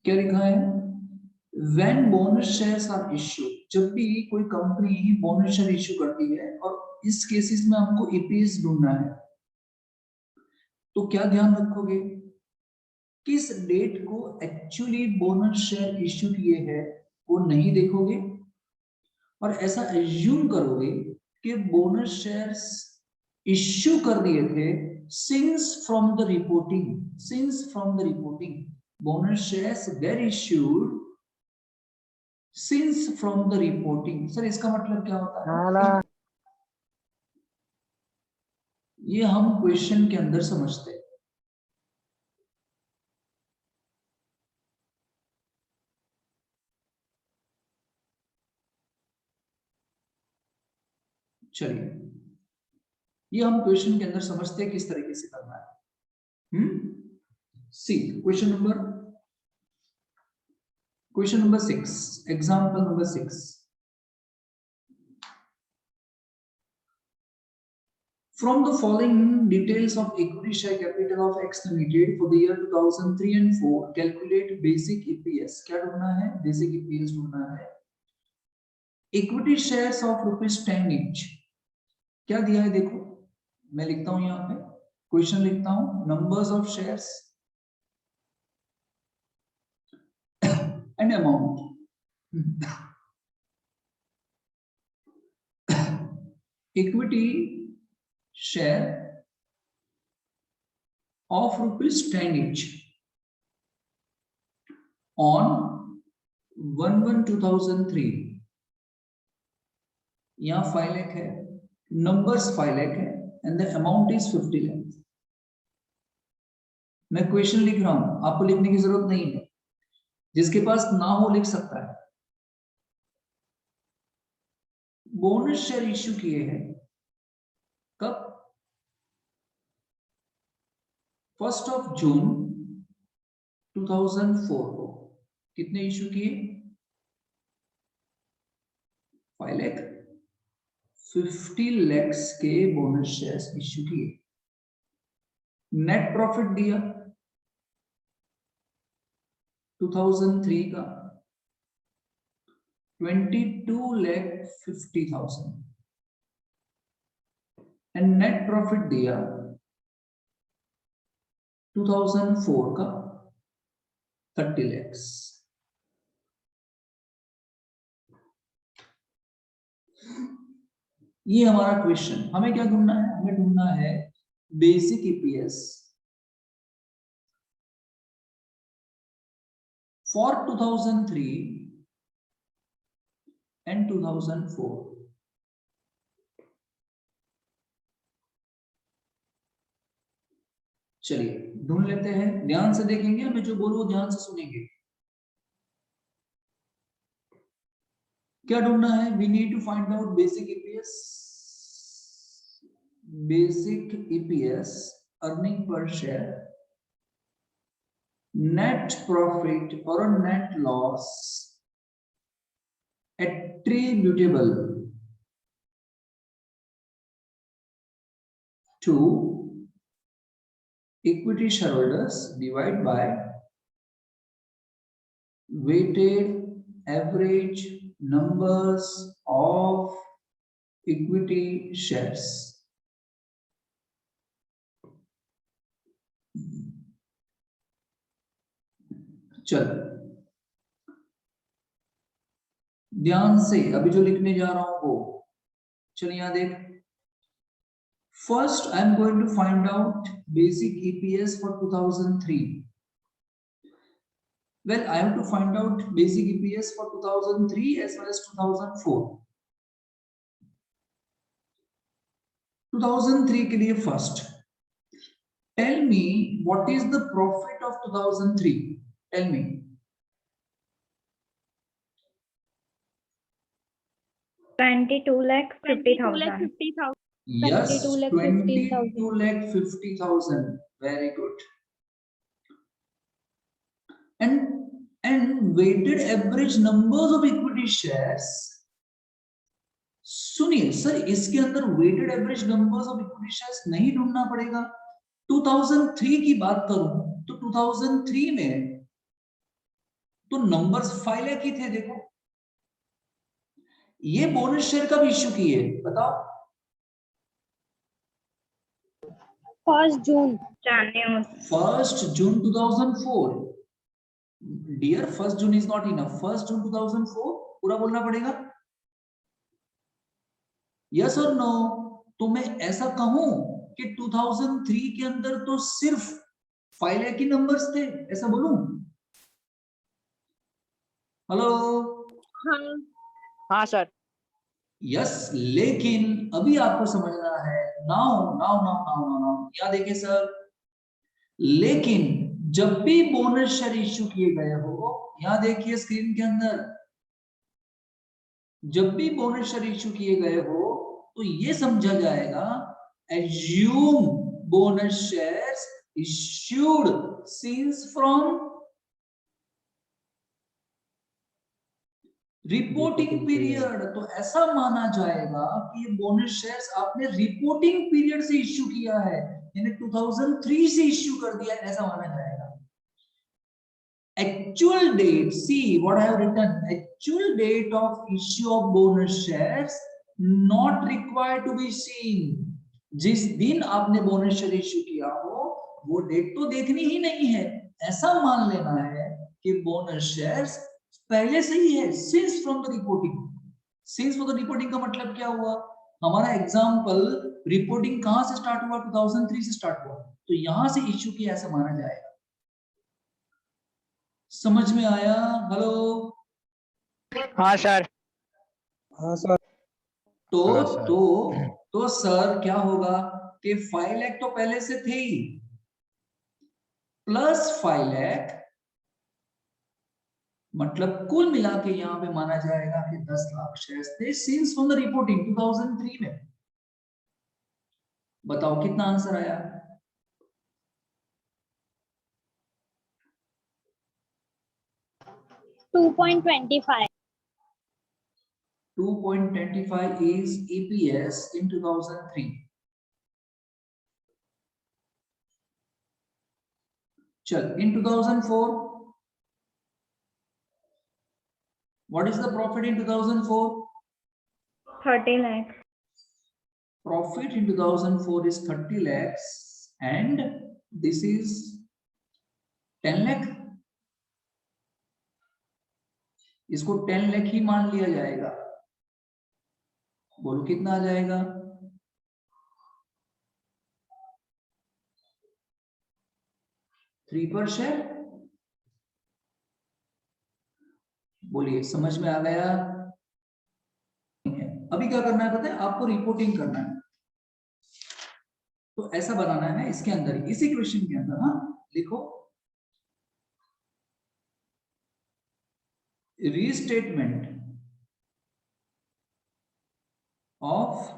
क्या लिखा है? When bonus shares are issued, जब भी कोई कंपनी बोनस शेयर इश्यू करती है और इस केसेस में हमको ईपीएस ढूंढना है, तो क्या ध्यान रखोगे? किस डेट को एक्चुअली बोनस शेयर इश्यू किए हैं वो नहीं देखोगे और ऐसा एज्यूम करोगे कि बोनस शेयर्स इश्यू कर दिए थे since from the reporting bonus shares were issued since from the reporting. Sir इसका मतलब क्या होता है? ये हम क्वेश्चन के अंदर समझते हैं। चलिए ये हम क्वेश्चन के अंदर समझते हैं किस तरीके से करना है। C question number 6, example number 6। From the following details of equity share capital of X Limited for the year 2003 and 4, calculate basic EPS. क्या ढूंढना है? Basic EPS ढूंढना है। Equity shares of ₹10 each. क्या दिया है देखो, मैं लिखता हूं यहाँ पे, क्वेश्चन लिखता हूं, numbers of shares and amount. Equity share of ₹10 each on 1/1/2003। यहाँ 5 लाख है, नंबर्स 5 लाख है and the amount is 50 lakh. मैं क्वेश्चन लिख रहा हूं, आपको लिखने की जरूरत नहीं है, जिसके पास ना हो लिख सकता है। बोनस शेयर इश्यू किए हैं कब? 1 जून 2004 को। कितने इश्यू किए? 5 लाख, 50 lakhs के बोनस शेयर्स इश्यू किए। नेट प्रॉफिट दिया 2003 का 22,50,000 एंड नेट प्रॉफिट दिया 2004 का 30 lakhs। ये हमारा क्वेश्चन। हमें क्या ढूंढना है? हमें ढूंढना है बेसिक ईपीएस फॉर 2003 एंड 2004। चलिए ढूंढ लेते हैं, ध्यान से देखेंगे, मैं जो बोलूं ध्यान से सुनेंगे। क्या ढूंढना है? We need to find out basic EPS earning per share, net profit और net loss attributable to equity shareholders divided by weighted average numbers of equity shares। चलो ध्यान से अभी जो लिखने जा रहा हूं वो, चलिए यहां देख। First, I am going to find out basic EPS for 2003. Well, I have to find out basic EPS for 2003 as well as 2004. 2003 के लिए first, tell me what is the profit of 2003? Tell me. ₹22,50,000. Yes, 22,50,000. Very good. And weighted average numbers of equity shares. सुनिए sir, इसके अंदर weighted average numbers of equity shares नहीं ढूंढना पड़ेगा। 2003 की बात करूं तो 2003 में तो नंबर्स 5 लाख ही थे। देखो ये बोनस शेयर कब इश्यू किए बताओ? 1 June 1 June 2004। Dear 1 June is not enough, 1 June 2004 पूरा बोलना पड़ेगा। यस और नो? तो मैं ऐसा कहूं कि 2003 के अंदर तो सिर्फ 5 लाख ही नंबर्स थे, ऐसा बोलूं? हेलो? हाँ सर। यस, लेकिन अभी आपको समझना है। Now now now now now now क्या देखें सर? लेकिन जब भी बोनस शेयर इश्यू किए गए हो, यहां देखिए स्क्रीन के अंदर, जब भी बोनस शेयर इश्यू किए गए हो तो ये समझा जाएगा assume bonus shares issued since from reporting period. तो ऐसा माना जाएगा कि ये बोनस शेयर्स आपने रिपोर्टिंग पीरियड से इश्यू किया है, यानी 2003 से इश्यू कर दिया, ऐसा माना जाएगा। Actual date, see what I have written, actual date of issue of bonus shares not required to be seen। जिस दिन आपने बोनस शेयर इश्यू किया हो वो डेट तो देखनी ही नहीं है, ऐसा मान लेना है कि बोनस शेयर्स पहले से ही है, since from the reporting. Since from the reporting का मतलब क्या हुआ? हमारा एग्जांपल रिपोर्टिंग कहां से स्टार्ट हुआ? 2003 से स्टार्ट हुआ, तो यहां से इश्यू किया ऐसा माना जाएगा। समझ में आया? हेलो? हाँ सर। हाँ सर। तो हाँ सर। तो सर क्या होगा कि 5 लाख तो पहले से थे ही, प्लस 5 लाख, मतलब कुल मिला के यहां पे माना जाएगा कि 10 लाख शेयर्स थे सिंस फ्रॉम द रिपोर्टिंग 2003 में। बताओ कितना आंसर आया? $2.25। 2.25 is EPS in 2003। चल, in 2004 what is the profit in 2004? 30 lakhs। Profit in 2004 is 30 lakhs and this is 10 lakh। इसको 10 लाख ही मान लिया जाएगा। बोलो कितना आ जाएगा? थ्री पर शेयर। बोलिए समझ में आ गया? अभी क्या करना है पता है आपको? रिपोर्टिंग करना है, तो ऐसा बनाना है इसके अंदर, इसी क्वेश्चन के अंदर। हाँ लिखो, restatement of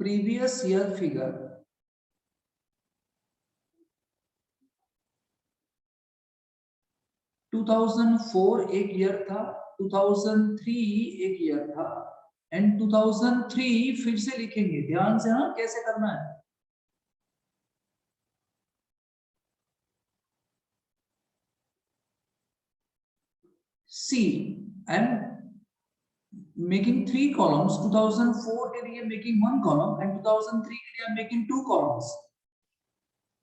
previous year figure. To 2004 एक ईयर था, 2003 एक ईयर था, एंड 2003 फिर से लिखेंगे ध्यान से। हाँ कैसे करना है? See, I'm making 3 columns. 2004 के लिए making 1 column and 2003 के लिए I'm making 2 columns.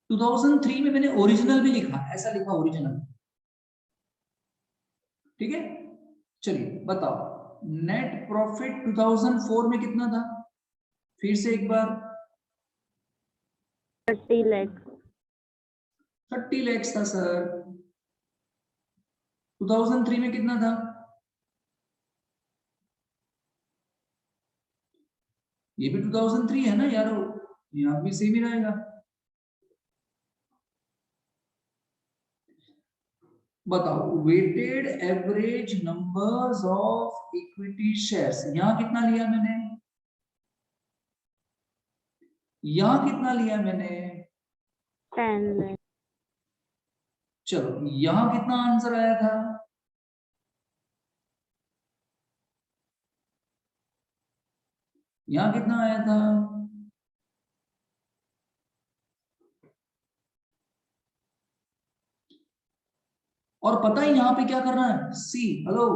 2003 में मैंने ओरिजिनल भी लिखा, ऐसा लिखा ओरिजिनल। ठीक है, चलिए बताओ नेट प्रॉफिट 2004 में कितना था? फिर से एक बार 30 लाख। 30 lakhs था सर। 2003 में कितना था? ये भी 2003 है ना यारो, यहाँ भी सेम ही रहेगा। बताओ weighted average numbers of equity shares, यहां कितना लिया मैंने? यहां कितना लिया मैंने? 10 लाख। चलो यहां कितना आंसर आया था? यहां कितना आया था? और पता है यहाँ पे क्या करना है, सी हेलो,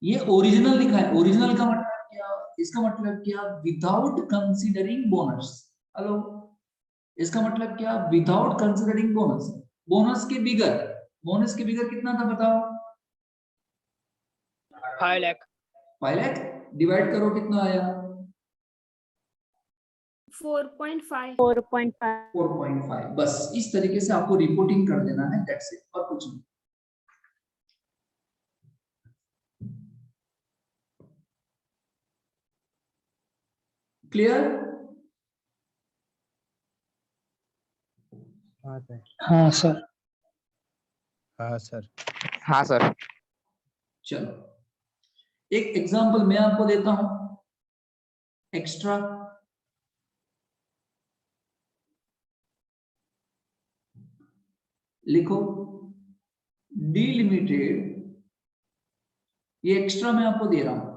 ये ओरिजिनल लिखा है, ओरिजिनल का मतलब क्या, इसका मतलब क्या, विदाउट कंसीडरिंग बोनस। हेलो, इसका मतलब क्या, विदाउट कंसीडरिंग बोनस, बोनस के बिगर, बोनस के बिगर कितना था बताओ, 5 लाख 5 लाख, डिवाइड करो कितना आया, 4.5 4.5। बस इस तरीके से आपको रिपोर्टिंग कर देना है, दैट्स इट, और कुछ नहीं। क्लियर? हाँ सर हाँ सर। हाँ सर हाँ सर। चलो एक एग्जांपल मैं आपको देता हूं एक्स्ट्रा। लिखो डी लिमिटेड, ये एक्स्ट्रा मैं आपको दे रहा हूं,